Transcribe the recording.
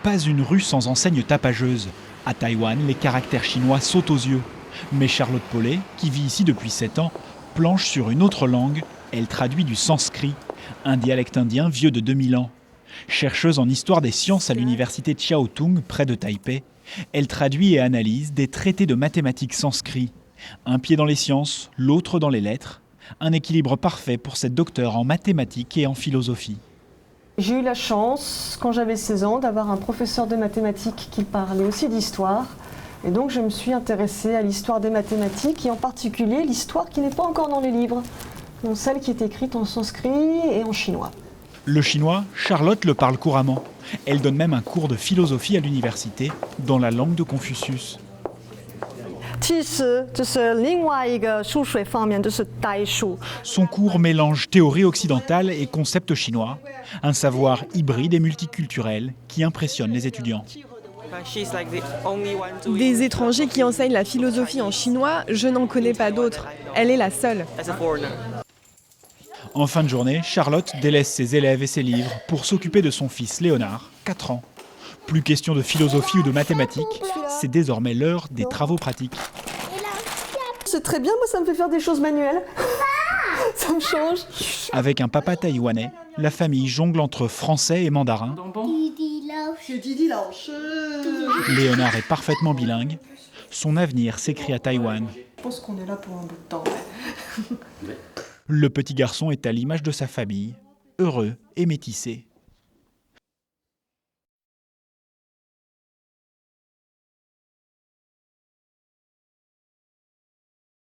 Pas une rue sans enseigne tapageuse. À Taïwan, les caractères chinois sautent aux yeux. Mais Charlotte Paulet, qui vit ici depuis 7 ans, planche sur une autre langue. Elle traduit du sanskrit, un dialecte indien vieux de 2000 ans. Chercheuse en histoire des sciences à l'université de Chiaotung, près de Taipei, elle traduit et analyse des traités de mathématiques sanskrit. Un pied dans les sciences, l'autre dans les lettres. Un équilibre parfait pour cette docteure en mathématiques et en philosophie. J'ai eu la chance, quand j'avais 16 ans, d'avoir un professeur de mathématiques qui parlait aussi d'histoire. Et donc je me suis intéressée à l'histoire des mathématiques et en particulier l'histoire qui n'est pas encore dans les livres, donc celle qui est écrite en sanskrit et en chinois. Le chinois, Charlotte le parle couramment. Elle donne même un cours de philosophie à l'université dans la langue de Confucius. Son cours mélange théorie occidentale et concepts chinois, un savoir hybride et multiculturel qui impressionne les étudiants. Des étrangers qui enseignent la philosophie en chinois, je n'en connais pas d'autres. Elle est la seule. En fin de journée, Charlotte délaisse ses élèves et ses livres pour s'occuper de son fils Léonard, 4 ans. Plus question de philosophie ou de mathématiques, c'est désormais l'heure des travaux pratiques. C'est très bien, moi ça me fait faire des choses manuelles. Ça me change. Avec un papa taïwanais, la famille jongle entre français et mandarin. Léonard est parfaitement bilingue. Son avenir s'écrit à Taïwan. Je pense qu'on est là pour un bout de temps. Le petit garçon est à l'image de sa famille, heureux et métissé.